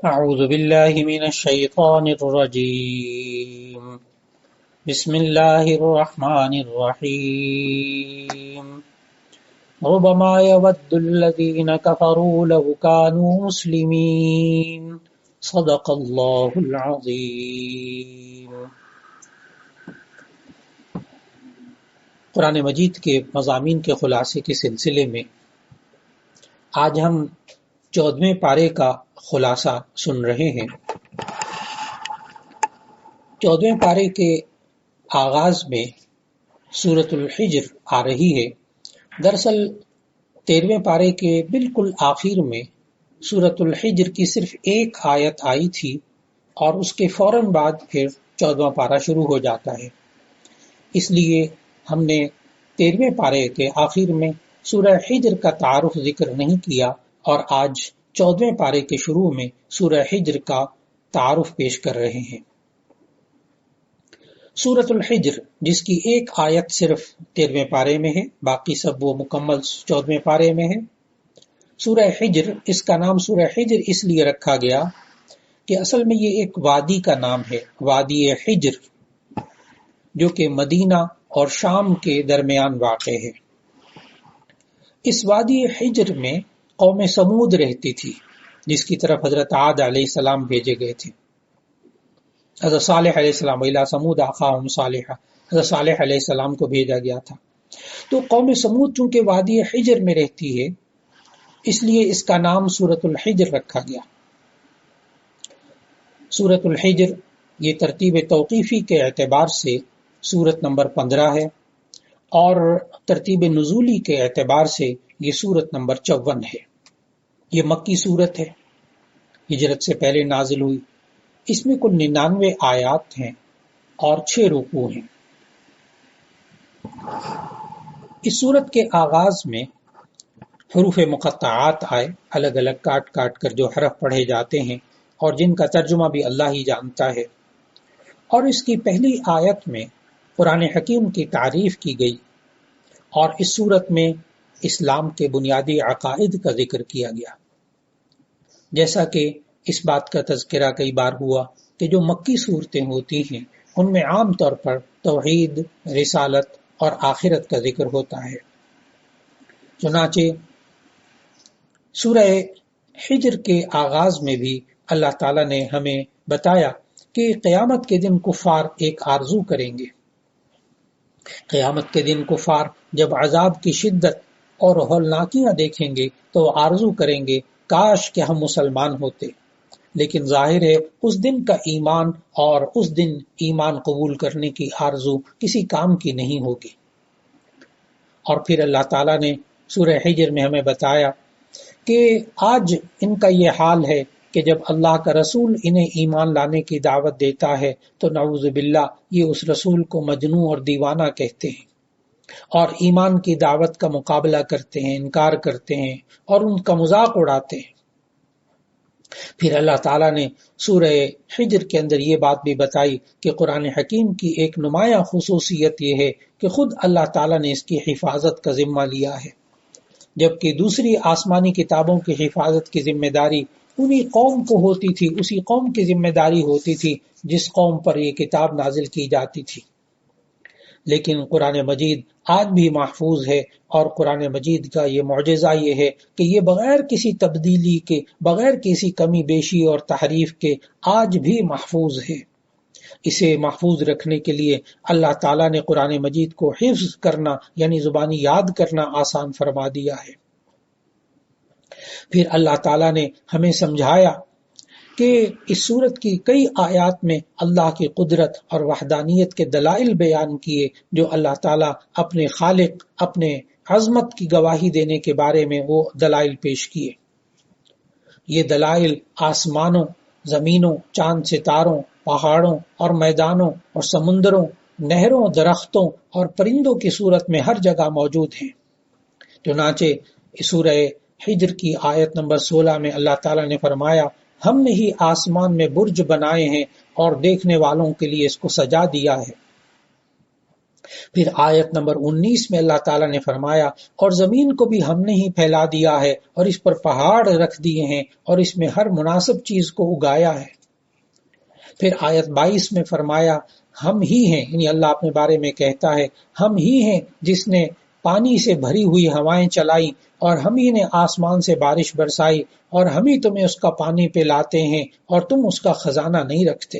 أعوذ بالله من الشيطان الرجيم. بسم الله الرحمن الرحيم. ربما يود الذين كفروا لو كانوا مسلمين. صدق الله العظيم. قرآن مجید کے مضامین کے خلاصے کے سلسلے میں آج ہم 14ویں پارے کا خلاصہ سن رہے ہیں۔ 14ویں پارے کے آغاز میں سورۃ الحجر آ رہی ہے۔ دراصل 13ویں پارے کے بالکل آخر میں سورۃ الحجر کی صرف ایک آیت آئی تھی اور اس کے فوراً بعد پھر 14واں پارہ شروع ہو جاتا ہے۔ اس لیے ہم نے 13ویں پارے کے آخر میں سورہ حجر کا تعارف ذکر نہیں کیا اور آج 14ویں پارے کے شروع میں سورہ حجر کا تعارف پیش کر رہے ہیں۔ سورۃ الحجر جس کی ایک آیت صرف 13ویں پارے میں ہے، باقی سب وہ مکمل 14ویں پارے میں ہے۔ سورہ حجر، اس کا نام سورہ حجر اس لیے رکھا گیا کہ اصل میں یہ ایک وادی کا نام ہے، وادی حجر، جو کہ مدینہ اور شام کے درمیان واقع ہے۔ اس وادی حجر میں قوم سمود رہتی تھی، جس کی طرف حضرت عاد علیہ السلام بھیجے گئے تھے۔ حضرت صالح علیہ السلام وَإِلَىٰ ثَمُودَ أَخَاهُمْ صَالِحًا، حضرت صالح علیہ السلام کو بھیجا گیا تھا۔ تو قوم سمود چونکہ وادی حجر میں رہتی ہے، اس لیے اس کا نام سورۃ الحجر رکھا گیا۔ سورۃ الحجر یہ ترتیب توقیفی کے اعتبار سے سورت نمبر 15 ہے اور ترتیب نزولی کے اعتبار سے یہ سورت نمبر 54 ہے۔ یہ مکی سورت ہے، ہجرت سے پہلے نازل ہوئی۔ اس میں کل 99 آیات ہیں اور 6 رکوع ہیں۔ اس سورت کے آغاز میں حروف مقطعات آئے، الگ الگ کاٹ کاٹ کر جو حرف پڑھے جاتے ہیں اور جن کا ترجمہ بھی اللہ ہی جانتا ہے۔ اور اس کی پہلی آیت میں قرآن حکیم کی تعریف کی گئی اور اس صورت میں اسلام کے بنیادی عقائد کا ذکر کیا گیا۔ جیسا کہ اس بات کا تذکرہ کئی بار ہوا کہ جو مکی صورتیں ہوتی ہیں ان میں عام طور پر توحید، رسالت اور آخرت کا ذکر ہوتا ہے۔ چنانچہ سورہ حجر کے آغاز میں بھی اللہ تعالیٰ نے ہمیں بتایا کہ قیامت کے دن کفار ایک آرزو کریں گے۔ قیامت کے دن کفار جب عذاب کی شدت اور ہولناکیاں دیکھیں گے تو آرزو کریں گے کاش کہ ہم مسلمان ہوتے، لیکن ظاہر ہے اس دن کا ایمان اور اس دن ایمان قبول کرنے کی آرزو کسی کام کی نہیں ہوگی۔ اور پھر اللہ تعالیٰ نے سورہ حجر میں ہمیں بتایا کہ آج ان کا یہ حال ہے کہ جب اللہ کا رسول انہیں ایمان لانے کی دعوت دیتا ہے تو نعوذ باللہ یہ اس رسول کو مجنون اور دیوانہ کہتے ہیں اور ایمان کی دعوت کا مقابلہ کرتے ہیں، انکار کرتے ہیں اور ان کا مذاق اڑاتے ہیں۔ پھر اللہ تعالیٰ نے سورہ حجر کے اندر یہ بات بھی بتائی کہ قرآن حکیم کی ایک نمایاں خصوصیت یہ ہے کہ خود اللہ تعالیٰ نے اس کی حفاظت کا ذمہ لیا ہے، جبکہ دوسری آسمانی کتابوں کی حفاظت کی ذمہ داری انہی قوم کو ہوتی تھی، اسی قوم کی ذمہ داری ہوتی تھی جس قوم پر یہ کتاب نازل کی جاتی تھی۔ لیکن قرآن مجید آج بھی محفوظ ہے اور قرآن مجید کا یہ معجزہ یہ ہے کہ یہ بغیر کسی تبدیلی کے، بغیر کسی کمی بیشی اور تحریف کے آج بھی محفوظ ہے۔ اسے محفوظ رکھنے کے لیے اللہ تعالیٰ نے قرآن مجید کو حفظ کرنا یعنی زبانی یاد کرنا آسان فرما دیا ہے۔ پھر اللہ تعالیٰ نے ہمیں سمجھایا کہ اس صورت کی کئی آیات میں اللہ کی قدرت اور وحدانیت کے دلائل بیان کیے، جو اللہ تعالیٰ اپنے خالق، اپنے عظمت کی گواہی دینے کے بارے میں وہ دلائل پیش کیے۔ یہ دلائل آسمانوں، زمینوں، چاند ستاروں، پہاڑوں اور میدانوں اور سمندروں، نہروں، درختوں اور پرندوں کی صورت میں ہر جگہ موجود ہیں۔ چنانچہ سورہ حجر کی آیت نمبر 16 میں اللہ تعالیٰ نے فرمایا، ہم نے ہی آسمان میں برج بنائے ہیں اور دیکھنے والوں کے لیے اس کو سجا دیا ہے۔ پھر آیت نمبر 19 میں اللہ تعالیٰ نے فرمایا اور زمین کو بھی ہم نے ہی پھیلا دیا ہے اور اس پر پہاڑ رکھ دیے ہیں اور اس میں ہر مناسب چیز کو اگایا ہے۔ پھر آیت 22 میں فرمایا ہم ہی ہیں، یعنی اللہ اپنے بارے میں کہتا ہے ہم ہی ہیں جس نے پانی سے بھری ہوئی ہوائیں چلائی اور ہم ہی نے آسمان سے بارش برسائی اور ہم ہی تمہیں اس کا پانی پلاتے ہیں اور تم اس کا خزانہ نہیں رکھتے۔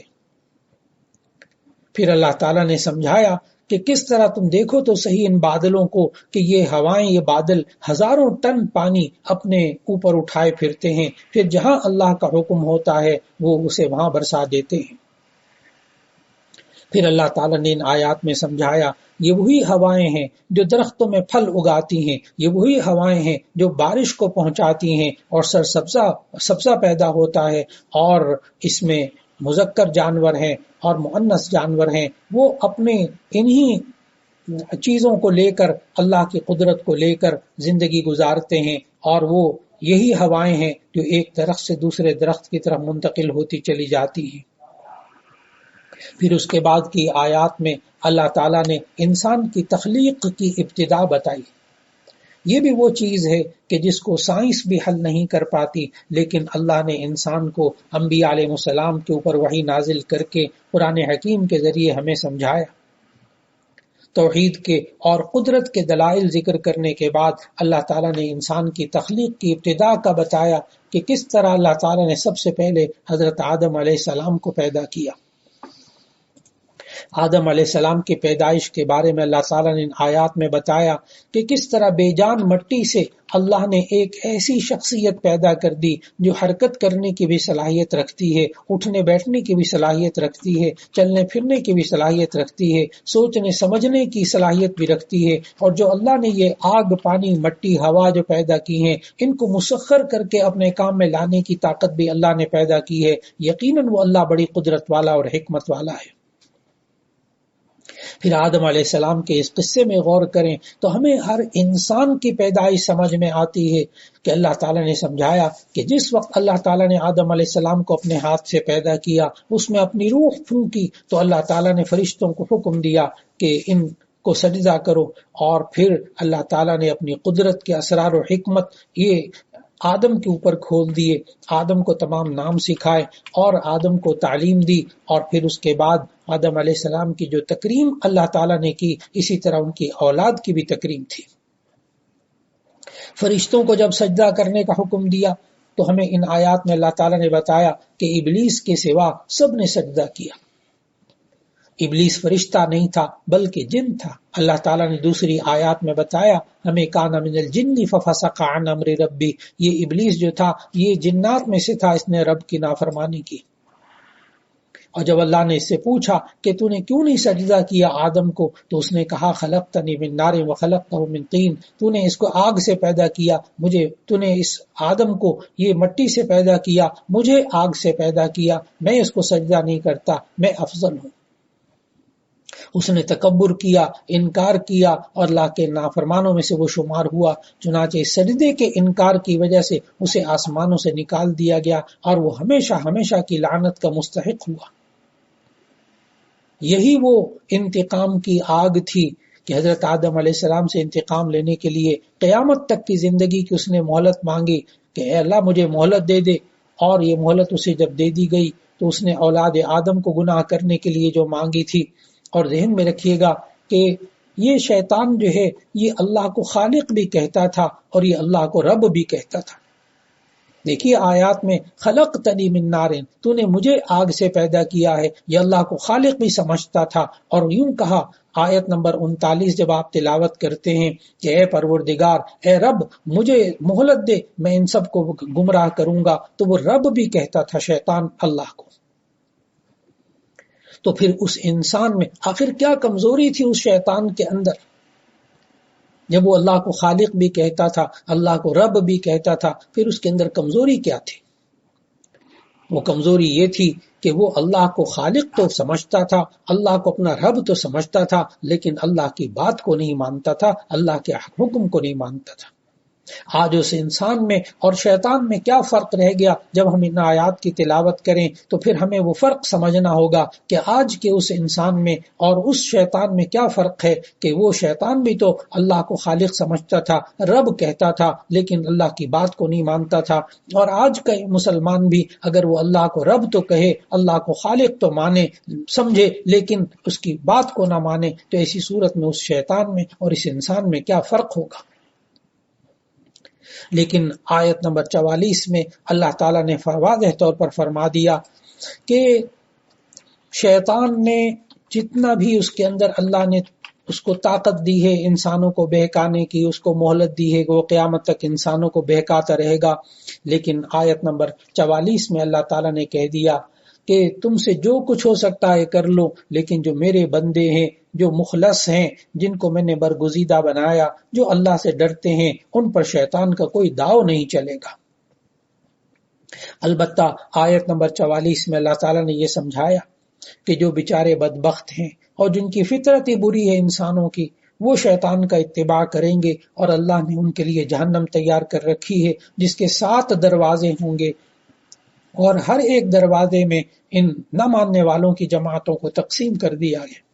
پھر اللہ تعالیٰ نے سمجھایا کہ کس طرح تم دیکھو تو صحیح ان بادلوں کو کہ یہ ہوائیں، یہ بادل ہزاروں ٹن پانی اپنے اوپر اٹھائے پھرتے ہیں، پھر جہاں اللہ کا حکم ہوتا ہے وہ اسے وہاں برسا دیتے ہیں۔ پھر اللہ تعالیٰ نے ان آیات میں سمجھایا یہ وہی ہوائیں ہیں جو درختوں میں پھل اگاتی ہیں، یہ وہی ہوائیں ہیں جو بارش کو پہنچاتی ہیں اور سبزہ پیدا ہوتا ہے، اور اس میں مذکر جانور ہیں اور مؤنث جانور ہیں، وہ اپنے انہی چیزوں کو لے کر، اللہ کی قدرت کو لے کر زندگی گزارتے ہیں، اور وہ یہی ہوائیں ہیں جو ایک درخت سے دوسرے درخت کی طرف منتقل ہوتی چلی جاتی ہیں۔ پھر اس کے بعد کی آیات میں اللہ تعالیٰ نے انسان کی تخلیق کی ابتدا بتائی۔ یہ بھی وہ چیز ہے کہ جس کو سائنس بھی حل نہیں کر پاتی، لیکن اللہ نے انسان کو انبیاء علیہ السلام کے اوپر وحی نازل کر کے قرآن حکیم کے ذریعے ہمیں سمجھایا۔ توحید کے اور قدرت کے دلائل ذکر کرنے کے بعد اللہ تعالیٰ نے انسان کی تخلیق کی ابتدا کا بتایا کہ کس طرح اللہ تعالیٰ نے سب سے پہلے حضرت آدم علیہ السلام کو پیدا کیا۔ آدم علیہ السلام کی پیدائش کے بارے میں اللہ تعالیٰ نے آیات میں بتایا کہ کس طرح بے جان مٹی سے اللہ نے ایک ایسی شخصیت پیدا کر دی جو حرکت کرنے کی بھی صلاحیت رکھتی ہے، اٹھنے بیٹھنے کی بھی صلاحیت رکھتی ہے، چلنے پھرنے کی بھی صلاحیت رکھتی ہے، سوچنے سمجھنے کی صلاحیت بھی رکھتی ہے، اور جو اللہ نے یہ آگ، پانی، مٹی، ہوا جو پیدا کی ہیں، ان کو مسخر کر کے اپنے کام میں لانے کی طاقت بھی اللہ نے پیدا کی ہے۔ یقیناً وہ اللہ بڑی قدرت والا اور حکمت والا ہے۔ پھر آدم علیہ السلام کے اس قصے میں غور کریں تو ہمیں ہر انسان کی پیدائش سمجھ میں آتی ہے کہ اللہ تعالیٰ نے سمجھایا کہ جس وقت اللہ تعالیٰ نے آدم علیہ السلام کو اپنے ہاتھ سے پیدا کیا، اس میں اپنی روح پھونکی تو اللہ تعالیٰ نے فرشتوں کو حکم دیا کہ ان کو سجدہ کرو، اور پھر اللہ تعالیٰ نے اپنی قدرت کے اسرار و حکمت یہ آدم کے اوپر کھول دیے، آدم کو تمام نام سکھائے اور آدم کو تعلیم دی، اور پھر اس کے بعد آدم علیہ السلام کی جو تکریم اللہ تعالیٰ نے کی، اسی طرح ان کی اولاد کی بھی تکریم تھی۔ فرشتوں کو جب سجدہ کرنے کا حکم دیا تو ہمیں ان آیات میں اللہ تعالیٰ نے بتایا کہ ابلیس کے سوا سب نے سجدہ کیا۔ ابلیس فرشتہ نہیں تھا بلکہ جن تھا۔ اللہ تعالیٰ نے دوسری آیات میں بتایا ہمیں کان من الجن ففسق عن امر ربی، یہ ابلیس جو تھا یہ جنات میں سے تھا، اس نے رب کی نافرمانی کی۔ اور جب اللہ نے اس سے پوچھا کہ تو نے کیوں نہیں سجدہ کیا آدم کو، تو اس نے کہا خلقتنی من نار وخلقتہ من طین، تو نے اس کو آگ سے پیدا کیا، تو نے اس آدم کو یہ مٹی سے پیدا کیا، مجھے آگ سے پیدا کیا، میں اس کو سجدہ نہیں کرتا، میں افضل ہوں۔ اس نے تکبر کیا، انکار کیا، اور اللہ کے نافرمانوں میں سے وہ شمار ہوا، چنانچہ سجدے کے انکار کی وجہ سے اسے آسمانوں سے نکال دیا گیا اور وہ ہمیشہ ہمیشہ کی لعنت کا مستحق ہوا۔ یہی وہ انتقام کی آگ تھی کہ حضرت آدم علیہ السلام سے انتقام لینے کے لیے قیامت تک کی زندگی کی اس نے مہلت مانگی کہ اے اللہ مجھے مہلت دے دے، اور یہ مہلت اسے جب دے دی گئی تو اس نے اولاد آدم کو گناہ کرنے کے لیے جو مانگی تھی۔ اور ذہن میں رکھیے گا کہ یہ شیطان جو ہے یہ اللہ کو خالق بھی کہتا تھا اور یہ اللہ کو رب بھی کہتا تھا۔ دیکھیے آیات میں خلقتنی من نار، تو نے مجھے آگ سے پیدا کیا ہے، یہ اللہ کو خالق بھی سمجھتا تھا۔ اور یوں کہا آیت نمبر 39 جب آپ تلاوت کرتے ہیں کہ اے پروردگار، اے رب مجھے مہلت دے، میں ان سب کو گمراہ کروں گا، تو وہ رب بھی کہتا تھا شیطان اللہ کو۔ تو پھر اس انسان میں آخر کیا کمزوری تھی اس شیطان کے اندر؟ جب وہ اللہ کو خالق بھی کہتا تھا، اللہ کو رب بھی کہتا تھا، پھر اس کے اندر کمزوری کیا تھی؟ وہ کمزوری یہ تھی کہ وہ اللہ کو خالق تو سمجھتا تھا، اللہ کو اپنا رب تو سمجھتا تھا، لیکن اللہ کی بات کو نہیں مانتا تھا، اللہ کے حکم کو نہیں مانتا تھا۔ آج اس انسان میں اور شیطان میں کیا فرق رہ گیا؟ جب ہم ان آیات کی تلاوت کریں تو پھر ہمیں وہ فرق سمجھنا ہوگا کہ آج کے اس انسان میں اور اس شیطان میں کیا فرق ہے، کہ وہ شیطان بھی تو اللہ کو خالق سمجھتا تھا، رب کہتا تھا، لیکن اللہ کی بات کو نہیں مانتا تھا، اور آج کا مسلمان بھی اگر وہ اللہ کو رب تو کہے، اللہ کو خالق تو مانے سمجھے، لیکن اس کی بات کو نہ مانے، تو ایسی صورت میں اس شیطان میں اور اس انسان میں کیا فرق ہوگا؟ لیکن آیت نمبر 44 میں اللہ تعالیٰ نے واضح طور پر فرما دیا کہ شیطان نے جتنا بھی اس کے اندر اللہ نے اس کو طاقت دی ہے انسانوں کو بہکانے کی، اس کو مہلت دی ہے کہ وہ قیامت تک انسانوں کو بہکاتا رہے گا، لیکن آیت نمبر 44 میں اللہ تعالیٰ نے کہہ دیا کہ تم سے جو کچھ ہو سکتا ہے کر لو، لیکن جو میرے بندے ہیں، جو مخلص ہیں، جن کو میں نے برگزیدہ بنایا، جو اللہ سے ڈرتے ہیں، ان پر شیطان کا کوئی داؤ نہیں چلے گا۔ البتہ آیت نمبر 44 میں اللہ تعالیٰ نے یہ سمجھایا کہ جو بیچارے بدبخت ہیں اور جن کی فطرت ہی بری ہے انسانوں کی، وہ شیطان کا اتباع کریں گے، اور اللہ نے ان کے لیے جہنم تیار کر رکھی ہے جس کے 7 دروازے ہوں گے، اور ہر ایک دروازے میں ان نہ ماننے والوں کی جماعتوں کو تقسیم کر دیا ہے۔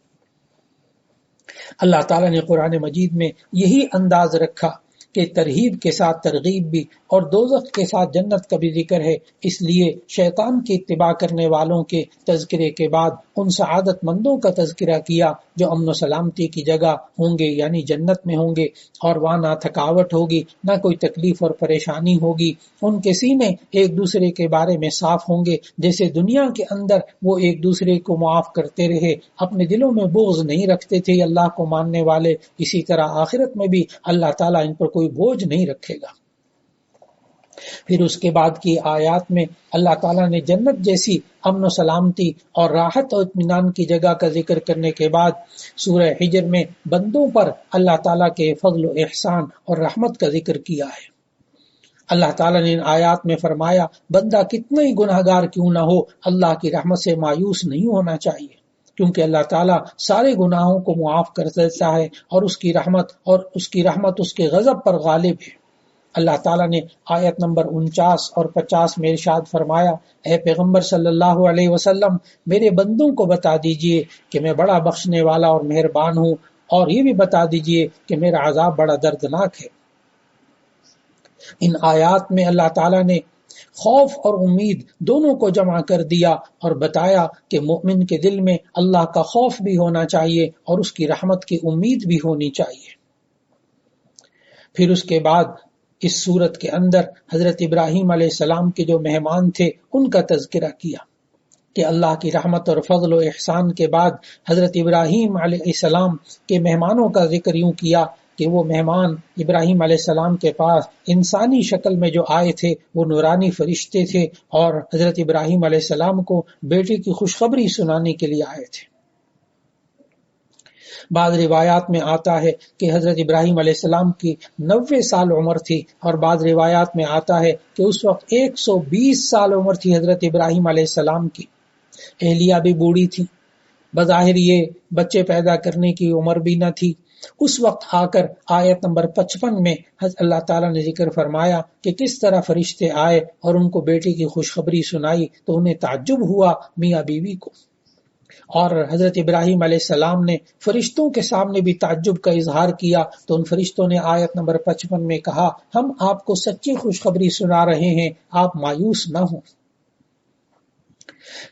اللہ تعالیٰ نے قرآن مجید میں یہی انداز رکھا کہ ترہیب کے ساتھ ترغیب بھی، اور دوزخ کے ساتھ جنت کا بھی ذکر ہے، اس لیے شیطان کی اتباع کرنے والوں کے تذکرے کے بعد ان سعادت مندوں کا تذکرہ کیا جو امن و سلامتی کی جگہ ہوں گے، یعنی جنت میں ہوں گے، اور وہاں نہ تھکاوٹ ہوگی، نہ کوئی تکلیف اور پریشانی ہوگی، ان کے سینے ایک دوسرے کے بارے میں صاف ہوں گے، جیسے دنیا کے اندر وہ ایک دوسرے کو معاف کرتے رہے، اپنے دلوں میں بغض نہیں رکھتے تھے اللہ کو ماننے والے، اسی طرح آخرت میں بھی اللہ تعالیٰ ان پر کوئی بوجھ نہیں رکھے گا۔ پھر اس کے بعد کی آیات میں اللہ تعالیٰ نے جنت جیسی امن و سلامتی اور راحت اور اطمینان کی جگہ کا ذکر کرنے کے بعد سورہ حجر میں بندوں پر اللہ تعالیٰ کے فضل و احسان اور رحمت کا ذکر کیا ہے۔ اللہ تعالیٰ نے ان آیات میں فرمایا بندہ کتنا ہی گناہ گار کیوں نہ ہو، اللہ کی رحمت سے مایوس نہیں ہونا چاہیے، کیونکہ اللہ تعالیٰ سارے گناہوں کو معاف کر دیتا ہے، اور اس کی رحمت اس کے غضب پر غالب ہے۔ اللہ تعالیٰ نے آیت نمبر 49 اور 50 میں ارشاد فرمایا، اے پیغمبر صلی اللہ علیہ وسلم، میرے بندوں کو بتا دیجئے کہ میں بڑا بخشنے والا اور مہربان ہوں، اور یہ بھی بتا دیجئے کہ میرا عذاب بڑا دردناک ہے۔ ان آیات میں اللہ تعالیٰ نے خوف اور امید دونوں کو جمع کر دیا اور بتایا کہ مومن کے دل میں اللہ کا خوف بھی ہونا چاہیے اور اس کی رحمت کی امید بھی ہونی چاہیے۔ پھر اس کے بعد اس صورت کے اندر حضرت ابراہیم علیہ السلام کے جو مہمان تھے ان کا تذکرہ کیا کہ اللہ کی رحمت اور فضل و احسان کے بعد حضرت ابراہیم علیہ السلام کے مہمانوں کا ذکر یوں کیا کہ وہ مہمان ابراہیم علیہ السلام کے پاس انسانی شکل میں جو آئے تھے وہ نورانی فرشتے تھے، اور حضرت ابراہیم علیہ السلام کو بیٹے کی خوشخبری سنانے کے لیے آئے تھے۔ بعض روایات میں آتا ہے کہ حضرت ابراہیم علیہ السلام کی 90 سال عمر تھی، اور بعض روایات میں آتا ہے کہ اس وقت 120 سال عمر تھی حضرت ابراہیم علیہ السلام کی۔ اہلیہ بھی بوڑھی تھی، بظاہر یہ بچے پیدا کرنے کی عمر بھی نہ تھی۔ اس وقت آ کر آیت نمبر 55 میں اللہ تعالیٰ نے ذکر فرمایا کہ کس طرح فرشتے آئے اور ان کو بیٹے کی خوشخبری سنائی، تو انہیں تعجب ہوا میاں بیوی کو، اور حضرت ابراہیم علیہ السلام نے فرشتوں کے سامنے بھی تعجب کا اظہار کیا، تو ان فرشتوں نے آیت نمبر 55 میں کہا ہم آپ کو سچی خوشخبری سنا رہے ہیں، آپ مایوس نہ ہوں۔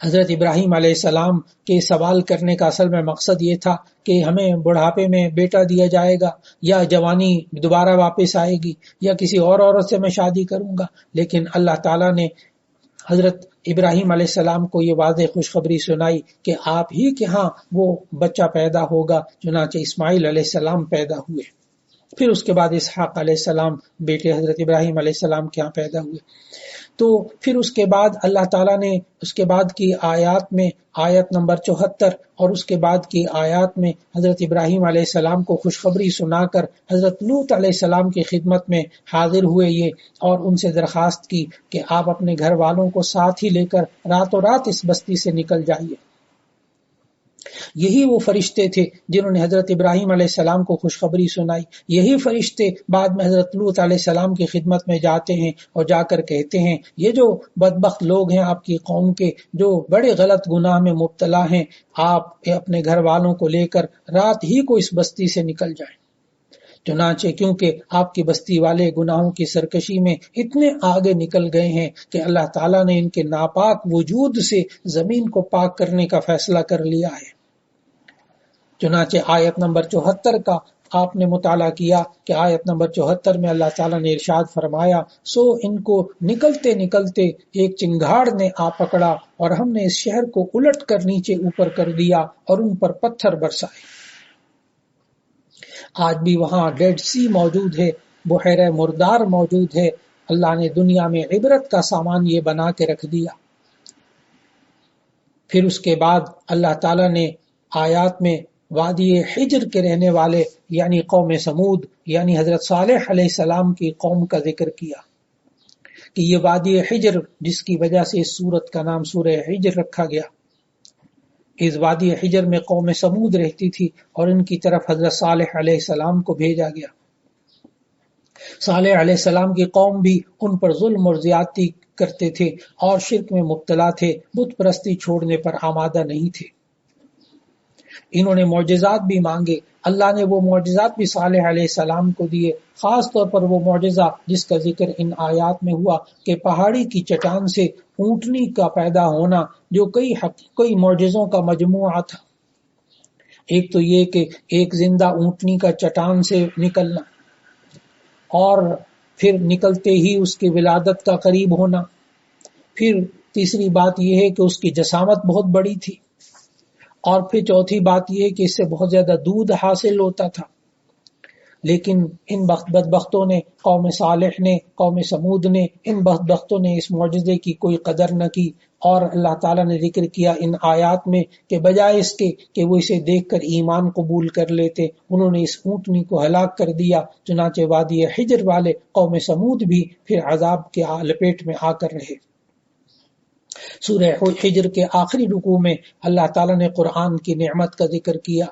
حضرت ابراہیم علیہ السلام کے سوال کرنے کا اصل میں مقصد یہ تھا کہ ہمیں بڑھاپے میں بیٹا دیا جائے گا، یا جوانی دوبارہ واپس آئے گی، یا کسی اور عورت سے میں شادی کروں گا، لیکن اللہ تعالیٰ نے حضرت ابراہیم علیہ السلام کو یہ واضح خوشخبری سنائی کہ آپ ہی کے ہاں وہ بچہ پیدا ہوگا، چنانچہ اسماعیل علیہ السلام پیدا ہوئے۔ پھر اس کے بعد اسحاق علیہ السلام بیٹے حضرت ابراہیم علیہ السلام کے ہاں پیدا ہوئے۔ تو پھر اس کے بعد اللہ تعالیٰ نے اس کے بعد کی آیات میں آیت نمبر 74 اور اس کے بعد کی آیات میں حضرت ابراہیم علیہ السلام کو خوشخبری سنا کر حضرت لوط علیہ السلام کی خدمت میں حاضر ہوئے یہ، اور ان سے درخواست کی کہ آپ اپنے گھر والوں کو ساتھ ہی لے کر راتوں رات اس بستی سے نکل جائیے۔ یہی وہ فرشتے تھے جنہوں نے حضرت ابراہیم علیہ السلام کو خوشخبری سنائی. یہی فرشتے بعد میں حضرت لوط علیہ السلام کی خدمت میں جاتے ہیں اور جا کر کہتے ہیں یہ جو بدبخت لوگ ہیں آپ کی قوم کے جو بڑے غلط گناہ میں مبتلا ہیں، آپ اپنے گھر والوں کو لے کر رات ہی کو اس بستی سے نکل جائیں. چنانچہ کیونکہ آپ کی بستی والے گناہوں کی سرکشی میں اتنے آگے نکل گئے ہیں کہ اللہ تعالیٰ نے ان کے ناپاک وجود سے زمین کو پاک کرنے کا فیصلہ کر لیا ہے. چنانچہ آیت نمبر 74 کا آپ نے مطالعہ کیا کہ آیت نمبر 74 میں اللہ تعالیٰ نے ارشاد فرمایا، سو ان کو نکلتے نکلتے ایک چنگاڑ نے آ پکڑا اور ہم نے اس شہر کو الٹ کر نیچے اوپر کر دیا اور ان پر پتھر برسائے. آج بھی وہاں ڈیڈ سی موجود ہے، بحیرہ مردار موجود ہے. اللہ نے دنیا میں عبرت کا سامان یہ بنا کے رکھ دیا. پھر اس کے بعد اللہ تعالیٰ نے آیات میں وادی حجر کے رہنے والے یعنی قوم سمود یعنی حضرت صالح علیہ السلام کی قوم کا ذکر کیا کہ یہ وادی حجر جس کی وجہ سے اس سورت کا نام سورہ حجر رکھا گیا. اس وادی حجر میں قوم سمود رہتی تھی اور ان کی طرف حضرت صالح علیہ السلام کو بھیجا گیا. صالح علیہ السلام کی قوم بھی ان پر ظلم اور زیادتی کرتے تھے اور شرک میں مبتلا تھے، بت پرستی چھوڑنے پر آمادہ نہیں تھے. انہوں نے معجزات بھی مانگے، اللہ نے وہ معجزات بھی صالح علیہ السلام کو دیے، خاص طور پر وہ معجزہ جس کا ذکر ان آیات میں ہوا کہ پہاڑی کی چٹان سے اونٹنی کا پیدا ہونا، جو کئی معجزوں کا مجموعہ تھا. ایک تو یہ کہ ایک زندہ اونٹنی کا چٹان سے نکلنا، اور پھر نکلتے ہی اس کی ولادت کا قریب ہونا. پھر تیسری بات یہ ہے کہ اس کی جسامت بہت بڑی تھی، اور پھر چوتھی بات یہ ہے کہ اس سے بہت زیادہ دودھ حاصل ہوتا تھا. لیکن ان بدبختوں نے، قوم صالح نے، قوم سمود نے، ان بدبختوں نے اس معجزے کی کوئی قدر نہ کی. اور اللہ تعالیٰ نے ذکر کیا ان آیات میں کہ بجائے اس کے کہ وہ اسے دیکھ کر ایمان قبول کر لیتے، انہوں نے اس اونٹنی کو ہلاک کر دیا. چنانچہ وادی حجر والے قوم سمود بھی پھر عذاب کے لپیٹ میں آ کر رہے. سورہ حجر کے آخری رکوع میں اللہ تعالیٰ نے قرآن کی نعمت کا ذکر کیا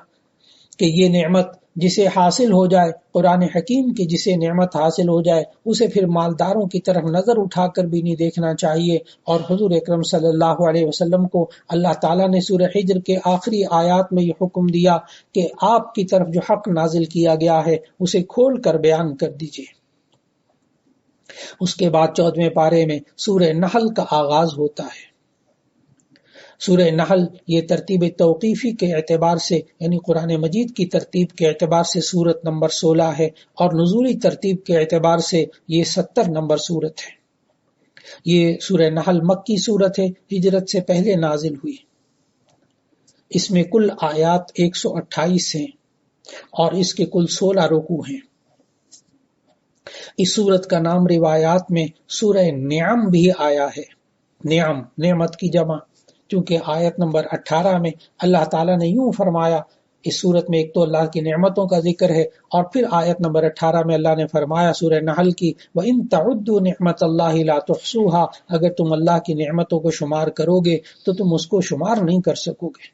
کہ یہ نعمت جسے حاصل ہو جائے، قرآن حکیم کی جسے نعمت حاصل ہو جائے، اسے پھر مالداروں کی طرف نظر اٹھا کر بھی نہیں دیکھنا چاہیے. اور حضور اکرم صلی اللہ علیہ وسلم کو اللہ تعالیٰ نے سورہ حجر کے آخری آیات میں یہ حکم دیا کہ آپ کی طرف جو حق نازل کیا گیا ہے اسے کھول کر بیان کر دیجیے. اس کے بعد 14ویں پارے میں سورہ نحل کا آغاز ہوتا ہے. سورہ نحل یہ ترتیب توقیفی کے اعتبار سے یعنی قرآن مجید کی ترتیب کے اعتبار سے سورت نمبر 16 ہے، اور نزولی ترتیب کے اعتبار سے یہ 70 نمبر سورت ہے. یہ سورہ نحل مکی سورت ہے، ہجرت سے پہلے نازل ہوئی. اس میں کل آیات 128 ہیں اور اس کے کل 16 رکوع ہیں. اس سورت کا نام روایات میں سورہ نعم بھی آیا ہے. نعم نعمت کی جمع، چونکہ آیت نمبر 18 میں اللہ تعالیٰ نے یوں فرمایا. اس صورت میں ایک تو اللہ کی نعمتوں کا ذکر ہے، اور پھر آیت نمبر 18 میں اللہ نے فرمایا سورہ نحل کی وَإِن تَعُدُّوا نِعْمَةَ اللَّهِ لَا تُحْصُوهَا، اگر تم اللہ کی نعمتوں کو شمار کرو گے تو تم اس کو شمار نہیں کر سکو گے.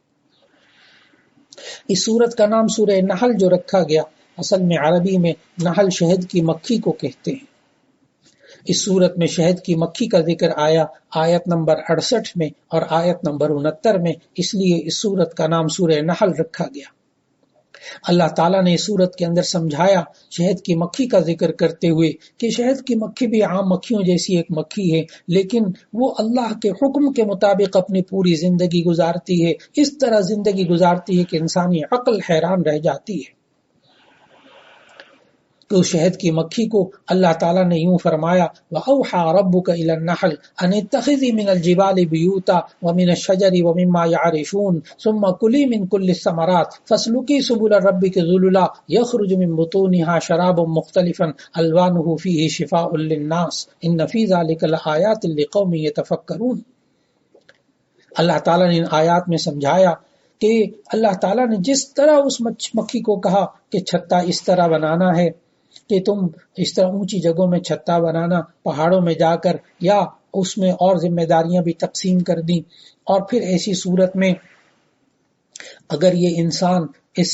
اس صورت کا نام سورہ نحل جو رکھا گیا، اصل میں عربی میں نحل شہد کی مکھی کو کہتے ہیں. اس صورت میں شہد کی مکھی کا ذکر آیا آیت نمبر 68 میں اور آیت نمبر 69 میں، اس لیے اس صورت کا نام سورہ نحل رکھا گیا. اللہ تعالیٰ نے اس صورت کے اندر سمجھایا شہد کی مکھی کا ذکر کرتے ہوئے کہ شہد کی مکھی بھی عام مکھیوں جیسی ایک مکھی ہے، لیکن وہ اللہ کے حکم کے مطابق اپنی پوری زندگی گزارتی ہے. اس طرح زندگی گزارتی ہے کہ انسانی عقل حیران رہ جاتی ہے. تو شہد کی مکھی کو اللہ تعالیٰ نے یوں فرمایا وَأَوْحَى رَبُّكَ إِلَى النَّحْلِ أَنِ اتَّخِذِي مِنَ الْجِبَالِ بُيُوتًا وَمِنَ الشَّجَرِ وَمِمَّا يَعْرِشُونَ ثُمَّ كُلِي مِنْ كُلِّ الثَّمَرَاتِ فَاسْلُكِي سُبُلَ رَبِّكِ ذُلُلًا يَخْرُجُ مِنْ بُطُونِهَا شَرَابٌ مُخْتَلِفٌ أَلْوَانُهُ فِيهِ شِفَاءٌ لِلنَّاسِ إِنَّ فِي ذَلِكَ لَآيَاتٍ لِقَوْمٍ يَتَفَكَّرُونَ. اللہ تعالیٰ نے ان آیات میں سمجھایا کہ اللہ تعالیٰ نے جس طرح اس مکھی کو کہا کہ چھتا اس طرح بنانا ہے کہ تم اس طرح اونچی جگہوں میں چھتا بنانا، پہاڑوں میں جا کر، یا اس میں اور ذمہ داریاں بھی تقسیم کر دیں، اور پھر ایسی صورت میں اگر یہ انسان اس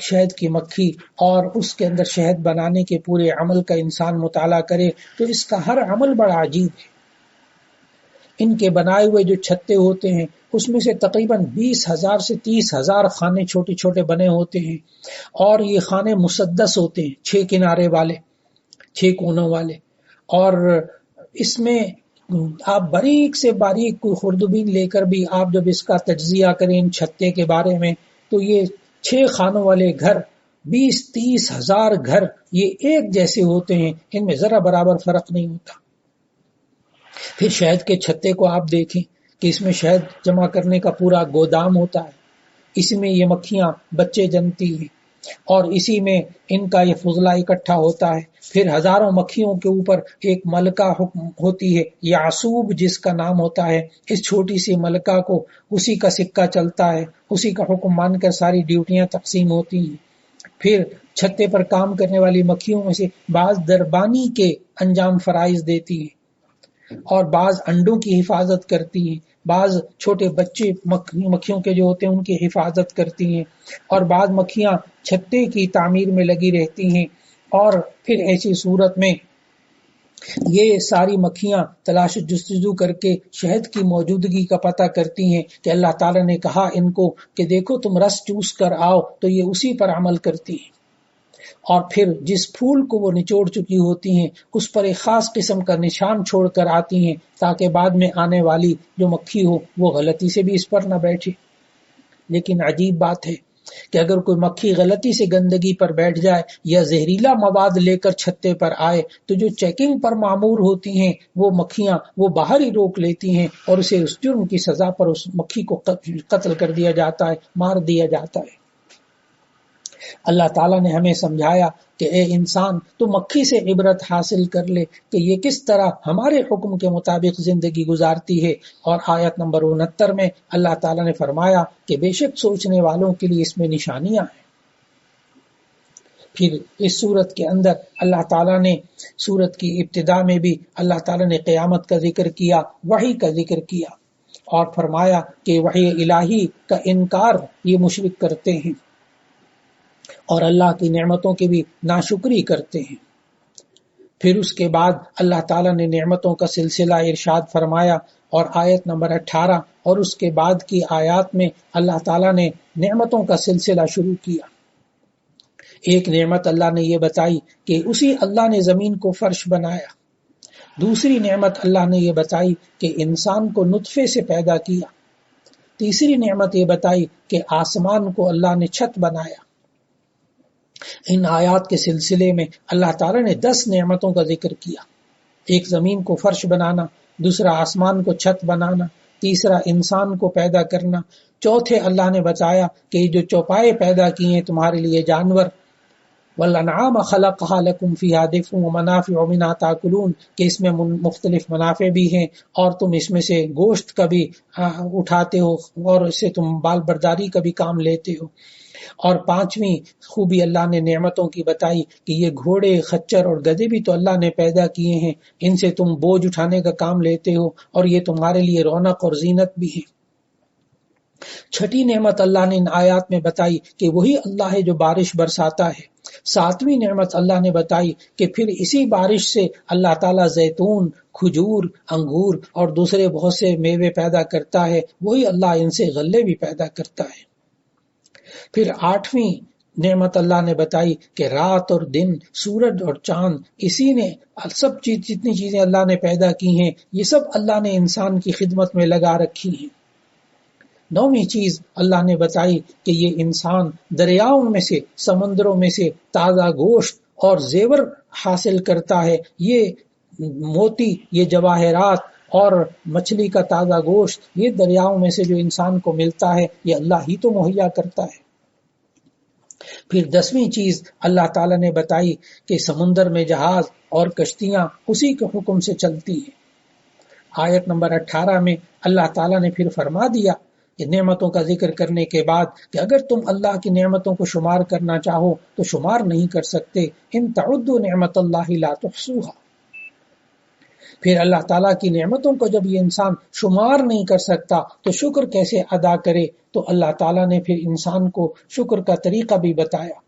شہد کی مکھی اور اس کے اندر شہد بنانے کے پورے عمل کا انسان مطالعہ کرے تو اس کا ہر عمل بڑا عجیب ہے. ان کے بنائے ہوئے جو چھتے ہوتے ہیں اس میں سے تقریباً 20,000 سے 30,000 خانے چھوٹے چھوٹے بنے ہوتے ہیں، اور یہ خانے مسدس ہوتے ہیں، 6 کنارے والے، 6 کونوں والے. اور اس میں آپ باریک سے باریک کوئی خوردبین لے کر بھی آپ جب اس کا تجزیہ کریں ان چھتے کے بارے میں تو یہ 6 خانوں والے گھر 20-30 ہزار گھر یہ ایک جیسے ہوتے ہیں، ان میں ذرا برابر فرق نہیں ہوتا. پھر شہد کے چھتے کو آپ دیکھیں کہ اس میں شہد جمع کرنے کا پورا گودام ہوتا ہے، اسی میں یہ مکھیاں بچے جنتی ہیں اور اسی میں ان کا یہ فضلہ اکٹھا ہوتا ہے. پھر ہزاروں مکھیوں کے اوپر ایک ملکہ حکم ہوتی ہے، یعصوب جس کا نام ہوتا ہے. اس چھوٹی سی ملکہ کو اسی کا سکہ چلتا ہے، اسی کا حکم مان کر ساری ڈیوٹیاں تقسیم ہوتی ہیں. پھر چھتے پر کام کرنے والی مکھیوں میں سے بعض دربانی کے انجام فرائض دیتی ہیں اور بعض انڈوں کی حفاظت کرتی ہیں، بعض چھوٹے بچے مکھیوں کے جو ہوتے ہیں ان کی حفاظت کرتی ہیں، اور بعض مکھیاں چھتے کی تعمیر میں لگی رہتی ہیں. اور پھر ایسی صورت میں یہ ساری مکھیاں تلاش جستجو کر کے شہد کی موجودگی کا پتہ کرتی ہیں کہ اللہ تعالیٰ نے کہا ان کو کہ دیکھو تم رس چوس کر آؤ، تو یہ اسی پر عمل کرتی ہیں. اور پھر جس پھول کو وہ نچوڑ چکی ہوتی ہیں اس پر ایک خاص قسم کا نشان چھوڑ کر آتی ہیں تاکہ بعد میں آنے والی جو مکھی ہو وہ غلطی سے بھی اس پر نہ بیٹھے. لیکن عجیب بات ہے کہ اگر کوئی مکھی غلطی سے گندگی پر بیٹھ جائے یا زہریلا مواد لے کر چھتے پر آئے تو جو چیکنگ پر مامور ہوتی ہیں وہ مکھیاں وہ باہر ہی روک لیتی ہیں اور اسے اس جرم کی سزا پر اس مکھی کو قتل کر دیا جاتا ہے، مار دیا جاتا ہے. اللہ تعالیٰ نے ہمیں سمجھایا کہ اے انسان تو مکھی سے عبرت حاصل کر لے کہ یہ کس طرح ہمارے حکم کے مطابق زندگی گزارتی ہے. اور آیت نمبر 69 میں اللہ تعالیٰ نے فرمایا کہ بے شک سوچنے والوں کے لیے اس میں نشانیاں ہیں. پھر اس صورت کے اندر اللہ تعالیٰ نے صورت کی ابتدا میں بھی اللہ تعالیٰ نے قیامت کا ذکر کیا، وحی کا ذکر کیا اور فرمایا کہ وحی الہی کا انکار یہ مشرک کرتے ہیں اور اللہ کی نعمتوں کی بھی ناشکری کرتے ہیں. پھر اس کے بعد اللہ تعالیٰ نے نعمتوں کا سلسلہ ارشاد فرمایا اور آیت نمبر 18 اور اس کے بعد کی آیات میں اللہ تعالیٰ نے نعمتوں کا سلسلہ شروع کیا. ایک نعمت اللہ نے یہ بتائی کہ اسی اللہ نے زمین کو فرش بنایا. دوسری نعمت اللہ نے یہ بتائی کہ انسان کو نطفے سے پیدا کیا. تیسری نعمت یہ بتائی کہ آسمان کو اللہ نے چھت بنایا. ان آیات کے سلسلے میں اللہ تعالیٰ نے 10 نعمتوں کا ذکر کیا. ایک زمین کو فرش بنانا، دوسرا آسمان کو چھت بنانا، تیسرا انسان کو پیدا کرنا، چوتھے اللہ نے بتایا کہ جو چوپائے پیدا کیے ہیں تمہارے لیے جانور، وَالْأَنْعَامَ خَلَقَهَا لَكُمْ فِيهَا دِفْءٌ وَمَنَافِعُ مِنْهَا تَأْكُلُونَ کہ اس میں مختلف منافع بھی ہیں اور تم اس میں سے گوشت کا بھی اٹھاتے ہو اور اس سے تم بال برداری کا بھی کام لیتے ہو. اور پانچویں خوبی اللہ نے نعمتوں کی بتائی کہ یہ گھوڑے، خچر اور گدھے بھی تو اللہ نے پیدا کیے ہیں، ان سے تم بوجھ اٹھانے کا کام لیتے ہو اور یہ تمہارے لیے رونق اور زینت بھی ہے. چھٹی نعمت اللہ نے ان آیات میں بتائی کہ وہی اللہ ہے جو بارش برساتا ہے. ساتویں نعمت اللہ نے بتائی کہ پھر اسی بارش سے اللہ تعالیٰ زیتون، کھجور، انگور اور دوسرے بہت سے میوے پیدا کرتا ہے. وہی اللہ ان سے غلے بھی پیدا کرتا ہے. پھر آٹھویں نعمت اللہ نے بتائی کہ رات اور دن، سورج اور چاند، اسی نے سب جتنی چیزیں اللہ نے پیدا کی ہیں یہ سب اللہ نے انسان کی خدمت میں لگا رکھی ہیں. نویں چیز اللہ نے بتائی کہ یہ انسان دریاؤں میں سے، سمندروں میں سے تازہ گوشت اور زیور حاصل کرتا ہے. یہ موتی، یہ جواہرات اور مچھلی کا تازہ گوشت یہ دریاؤں میں سے جو انسان کو ملتا ہے یہ اللہ ہی تو مہیا کرتا ہے. پھر 10ویں چیز اللہ تعالیٰ نے بتائی کہ سمندر میں جہاز اور کشتیاں اسی کے حکم سے چلتی ہیں. آیت نمبر 18 میں اللہ تعالیٰ نے پھر فرما دیا کہ نعمتوں کا ذکر کرنے کے بعد کہ اگر تم اللہ کی نعمتوں کو شمار کرنا چاہو تو شمار نہیں کر سکتے. ان تعدوا نعمت اللہ لا تحصوها. پھر اللہ تعالیٰ کی نعمتوں کو جب یہ انسان شمار نہیں کر سکتا تو شکر کیسے ادا کرے؟ تو اللہ تعالیٰ نے پھر انسان کو شکر کا طریقہ بھی بتایا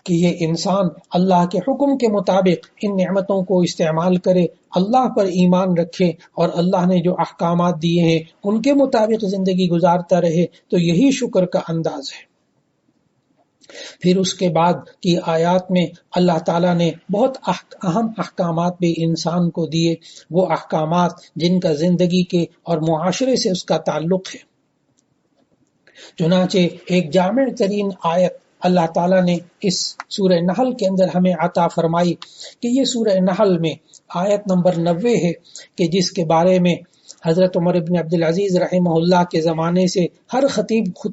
کہ یہ انسان اللہ کے حکم کے مطابق ان نعمتوں کو استعمال کرے، اللہ پر ایمان رکھے اور اللہ نے جو احکامات دیے ہیں ان کے مطابق زندگی گزارتا رہے، تو یہی شکر کا انداز ہے۔ پھر اس کے بعد کی آیات میں اللہ تعالیٰ نے بہت اہم احکامات بھی انسان کو دیے، وہ احکامات جن کا زندگی کے اور معاشرے سے اس کا تعلق ہے۔ چنانچہ ایک جامع ترین آیت اللہ تعالیٰ نے اس سورہ نحل کے اندر ہمیں عطا فرمائی کہ یہ سورہ نحل میں آیت نمبر 90 ہے کہ جس کے بارے میں حضرت عمر بن عبدالعزیز رحمہ اللہ کے زمانے سے ہر خطیب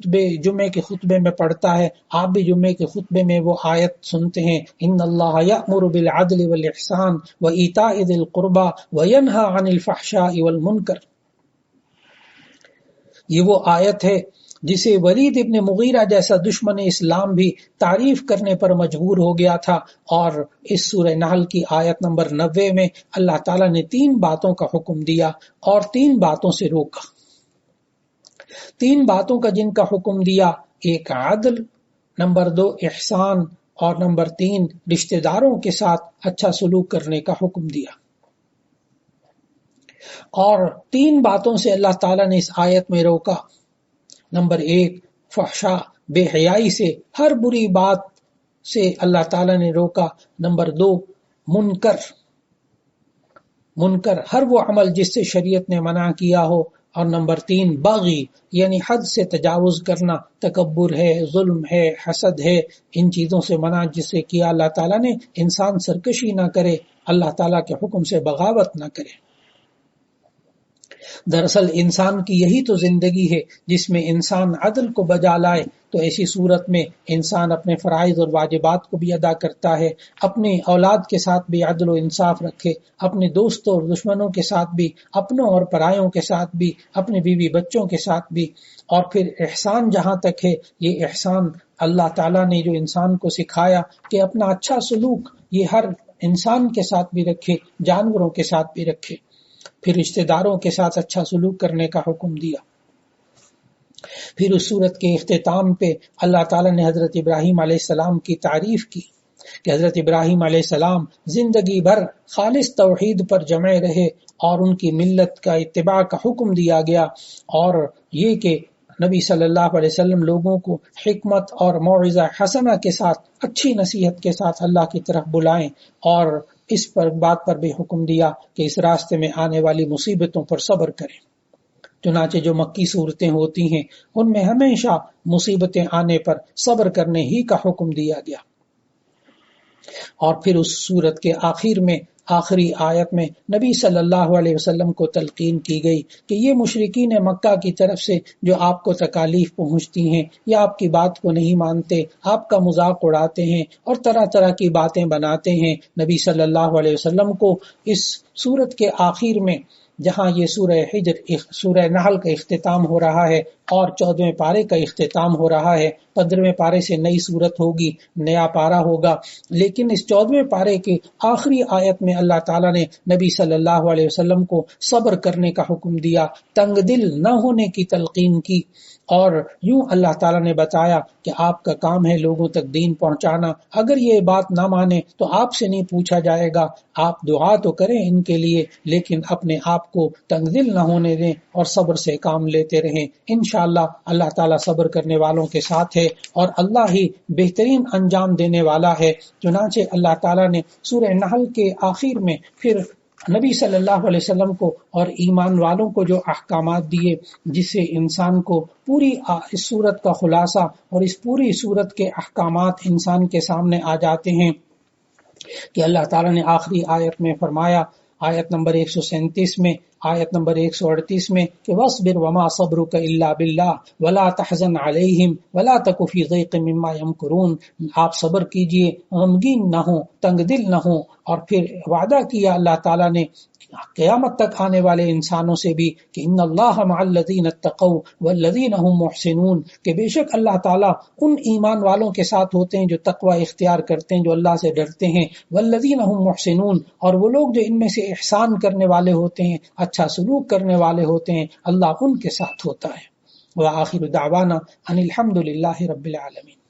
جمعے کے خطبے میں پڑھتا ہے، آپ بھی جمعے کے خطبے میں وہ آیت سنتے ہیں، ان اللہ یأمر بالعدل والاحسان وایتاء ذی القربى وینہی عن الفحشاء والمنکر۔ یہ وہ آیت ہے جسے ولید ابن مغیرہ جیسا دشمن اسلام بھی تعریف کرنے پر مجبور ہو گیا تھا، اور اس سورہ نحل کی آیت نمبر 90 میں اللہ تعالیٰ نے 3 باتوں کا حکم دیا اور 3 باتوں سے روکا۔ 3 باتوں کا جن کا حکم دیا، ایک عدل، نمبر 2 احسان، اور نمبر 3 رشتہ داروں کے ساتھ اچھا سلوک کرنے کا حکم دیا۔ اور 3 باتوں سے اللہ تعالیٰ نے اس آیت میں روکا۔ نمبر 1 فحشا، بے حیائی سے، ہر بری بات سے اللہ تعالیٰ نے روکا۔ نمبر 2 منکر، ہر وہ عمل جس سے شریعت نے منع کیا ہو۔ اور نمبر 3 باغی، یعنی حد سے تجاوز کرنا، تکبر ہے، ظلم ہے، حسد ہے، ان چیزوں سے منع جس سے کیا اللہ تعالیٰ نے، انسان سرکشی نہ کرے، اللہ تعالیٰ کے حکم سے بغاوت نہ کرے۔ دراصل انسان کی یہی تو زندگی ہے جس میں انسان عدل کو بجا لائے، تو ایسی صورت میں انسان اپنے فرائض اور واجبات کو بھی ادا کرتا ہے، اپنی اولاد کے ساتھ بھی عدل و انصاف رکھے، اپنے دوستوں اور دشمنوں کے ساتھ بھی، اپنوں اور پرایوں کے ساتھ بھی، اپنے بیوی بچوں کے ساتھ بھی۔ اور پھر احسان جہاں تک ہے، یہ احسان اللہ تعالیٰ نے جو انسان کو سکھایا کہ اپنا اچھا سلوک یہ ہر انسان کے ساتھ بھی رکھے، جانوروں کے ساتھ بھی رکھے۔ پھر رشتہ داروں کے ساتھ اچھا سلوک کرنے کا حکم دیا۔ پھر اس صورت کے اختتام پہ اللہ تعالیٰ نے حضرت ابراہیم علیہ السلام کی تعریف کی کہ حضرت ابراہیم علیہ السلام زندگی بھر خالص توحید پر جمع رہے اور ان کی ملت کا اتباع کا حکم دیا گیا، اور یہ کہ نبی صلی اللہ علیہ وسلم لوگوں کو حکمت اور موعظہ حسنہ کے ساتھ، اچھی نصیحت کے ساتھ اللہ کی طرف بلائیں، اور اس پر بات پر بھی حکم دیا کہ اس راستے میں آنے والی مصیبتوں پر صبر کریں۔ چنانچہ جو مکی صورتیں ہوتی ہیں ان میں ہمیشہ مصیبتیں آنے پر صبر کرنے ہی کا حکم دیا گیا۔ اور پھر اس صورت کے آخر میں، آخری آیت میں نبی صلی اللہ علیہ وسلم کو تلقین کی گئی کہ یہ مشرکین مکہ کی طرف سے جو آپ کو تکالیف پہنچتی ہیں یا آپ کی بات کو نہیں مانتے، آپ کا مذاق اڑاتے ہیں اور طرح طرح کی باتیں بناتے ہیں، نبی صلی اللہ علیہ وسلم کو اس صورت کے آخر میں، جہاں یہ سورہ نحل کا اختتام ہو رہا ہے اور 14ویں پارے کا اختتام ہو رہا ہے، 15ویں پارے سے نئی صورت ہوگی، نیا پارہ ہوگا، لیکن اس 14ویں پارے کے آخری آیت میں اللہ تعالیٰ نے نبی صلی اللہ علیہ وسلم کو صبر کرنے کا حکم دیا، تنگ دل نہ ہونے کی تلقین کی، اور یوں اللہ تعالیٰ نے بتایا کہ آپ کا کام ہے لوگوں تک دین پہنچانا، اگر یہ بات نہ مانے تو آپ سے نہیں پوچھا جائے گا، آپ دعا تو کریں ان کے لیے، لیکن اپنے آپ کو تنگ دل نہ ہونے دیں اور صبر سے کام لیتے رہیں۔ انشاءاللہ اللہ تعالیٰ صبر کرنے والوں کے ساتھ ہے اور اللہ ہی بہترین انجام دینے والا ہے۔ چنانچہ اللہ تعالیٰ نے سورہ نحل کے آخر میں پھر نبی صلی اللہ علیہ وسلم کو اور ایمان والوں کو جو احکامات دیے، جس سے انسان کو پوری اس صورت کا خلاصہ اور اس پوری صورت کے احکامات انسان کے سامنے آ جاتے ہیں، کہ اللہ تعالیٰ نے آخری آیت میں فرمایا، آیت نمبر 137 میں آیت نمبر 138 میں کہ وَاصْبِرْ وَمَا صَبْرُكَ إِلَّا بِاللَّهِ وَلَا تَحْزَنْ عَلَيْهِمْ وَلَا تَكُ فِي ضَيْقٍ مِّمَّا يَمْكُرُونَ، آپ صبر کیجئے، غمگین نہ ہوں، تنگ دل نہ ہوں۔ اور پھر وعدہ کیا اللہ تعالیٰ نے قیامت تک آنے والے انسانوں سے بھی کہ ان اللہ مع الذین اتقوا والذین هم محسنون، کہ بے شک اللہ تعالیٰ ان ایمان والوں کے ساتھ ہوتے ہیں جو تقوی اختیار کرتے ہیں، جو اللہ سے ڈرتے ہیں، والذین هم محسنون، اور وہ لوگ جو ان میں سے احسان کرنے والے ہوتے ہیں، اچھا سلوک کرنے والے ہوتے ہیں، اللہ ان کے ساتھ ہوتا ہے۔ وآخر دعوانا ان الحمد للہ رب العالمین۔